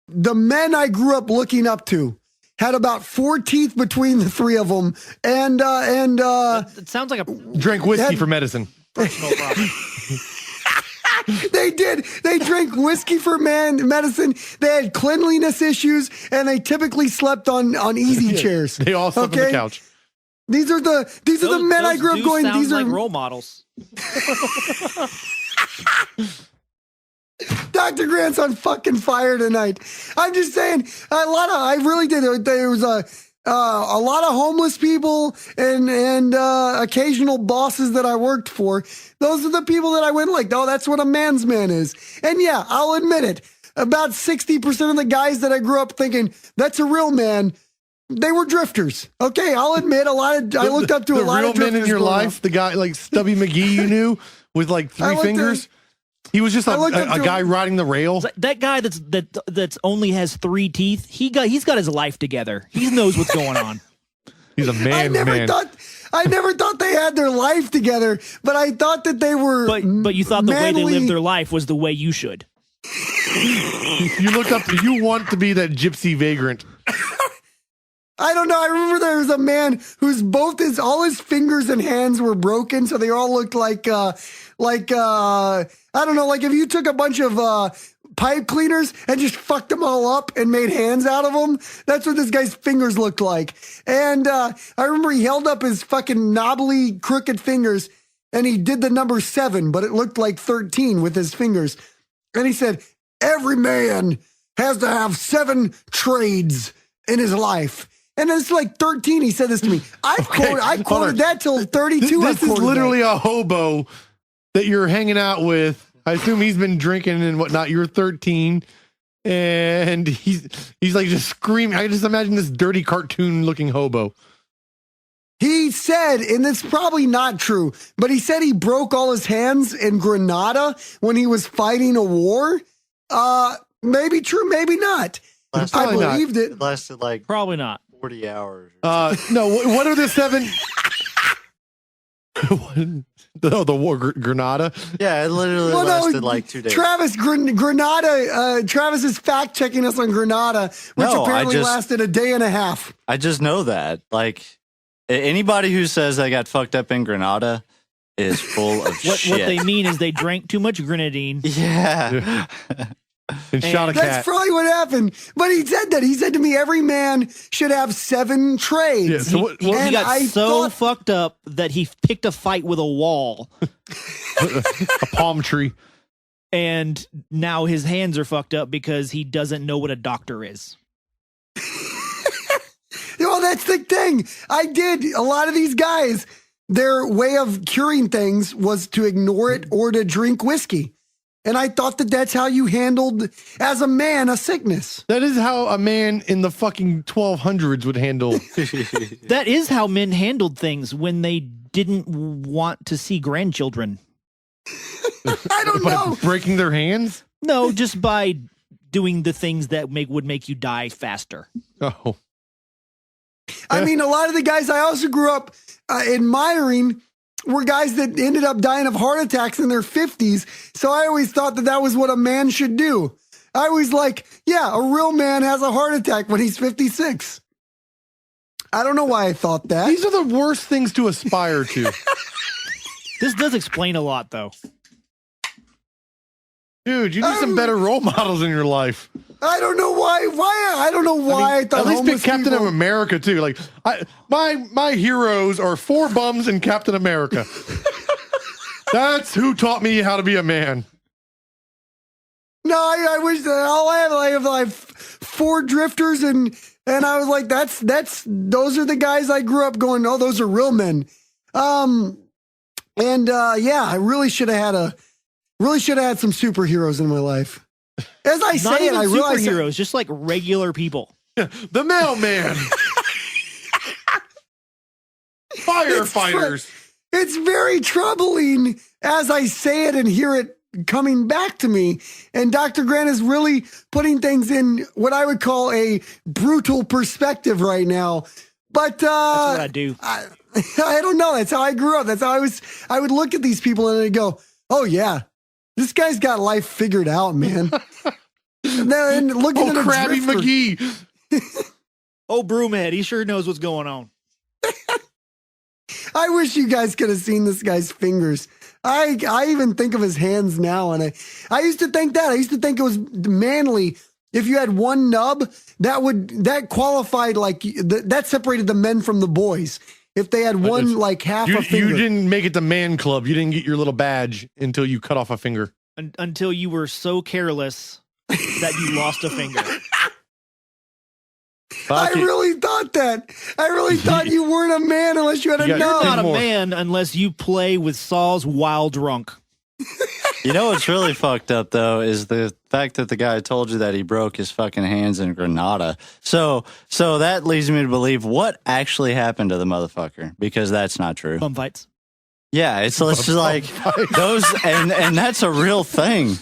the men I grew up looking up to had about 4 teeth between the 3 of them, and it sounds like a drank whiskey for medicine. personal problem. They did. They drank whiskey for medicine. They had cleanliness issues, and they typically slept on easy chairs. They all slept on the couch. These are the men I grew up going. These are like role models. Dr. Grant's on fucking fire tonight. I'm just saying, I really did. There was a lot of homeless people and occasional bosses that I worked for. Those are the people that I went like, oh, that's what a man's man is. And yeah, I'll admit it. About 60% of the guys that I grew up thinking that's a real man, they were drifters. Okay, I'll admit I looked up to a lot of drifters. The real men in your life, the guy like Stubby McGee you knew with like 3 fingers. He was just a guy riding the rail. That guy that's only has 3 teeth. He's got his life together. He knows what's going on. He's a man. I never thought they had their life together, but I thought that they were. But you thought the way they lived their life was the way you should. You looked up. You want to be that gypsy vagrant. I don't know. I remember there was a man whose all his fingers and hands were broken, so they all looked like I don't know, like if you took a bunch of pipe cleaners and just fucked them all up and made hands out of them. That's what this guy's fingers looked like. And I remember he held up his fucking knobbly, crooked fingers and he did the number 7, but it looked like 13 with his fingers. And he said, every man has to have 7 trades in his life. And it's like 13. He said this to me. I quoted that till 32. This is literally a hobo that you're hanging out with. I assume he's been drinking and whatnot. You're 13, and he's like just screaming. I just imagine this dirty cartoon looking hobo. He said, and it's probably not true, but he said he broke all his hands in Grenada when he was fighting a war. Maybe true, maybe not. I believed it. It lasted like probably not 40 hours. No. What are the 7? The war, Grenada. Yeah, it literally lasted like 2 days. Travis, Grenada. Travis is fact checking us on Grenada, which apparently lasted a day and a half. I just know that. Like anybody who says they got fucked up in Grenada is full of shit. What they mean is they drank too much grenadine. Yeah. And shot a cat. That's probably what happened. But he said that. He said to me, every man should have 7 trades. Yeah, so he got fucked up that he picked a fight with a wall. A palm tree. And now his hands are fucked up because he doesn't know what a doctor is. Well, that's the thing. A lot of these guys, their way of curing things was to ignore it or to drink whiskey. And I thought that that's how you handled, as a man, a sickness. That is how a man in the fucking 1200s would handle. That is how men handled things when they didn't want to see grandchildren. I don't know. Breaking their hands? No, just by doing the things that would make you die faster. Oh. I mean, a lot of the guys I also grew up admiring were guys that ended up dying of heart attacks in their 50s. So I always thought that was what a man should do. I was like, yeah, a real man has a heart attack when he's 56. I don't know why I thought that. These are the worst things to aspire to. This does explain a lot, though. Dude, you need some better role models in your life. I don't know why. I don't know why I thought. At least pick Captain of America too. Like my heroes are 4 bums and Captain America. That's who taught me how to be a man. No, I wish that I have like 4 drifters and I was like, those are the guys I grew up going, oh, those are real men. Yeah, I really should have had some superheroes in my life. As I say it, I realize superheroes, just like regular people. The mailman. Firefighters. It's very troubling as I say it and hear it coming back to me. And Dr. Grant is really putting things in what I would call a brutal perspective right now. But that's what I do. I don't know. That's how I grew up. That's how I would look at these people and I'd go, oh yeah, this guy's got life figured out, man. then looking at a Krabby drifter. McGee. Oh, Broomhead, he sure knows what's going on. I wish you guys could have seen this guy's fingers. I even think of his hands now, and I used to think that. I used to think it was manly. If you had one nub, that qualified that separated the men from the boys. If they had one half a finger. You didn't make it the man club. You didn't get your little badge until you cut off a finger. Until you were so careless that you lost a finger. I really thought that. I really thought you weren't a man unless you had a You're nub. Not a man unless you play with saws while drunk. You know what's really fucked up though is the fact that the guy told you that he broke his fucking hands in Grenada. So that leads me to believe what actually happened to the motherfucker, because that's not true. Bum fights. Yeah, it's just like those, and that's a real thing.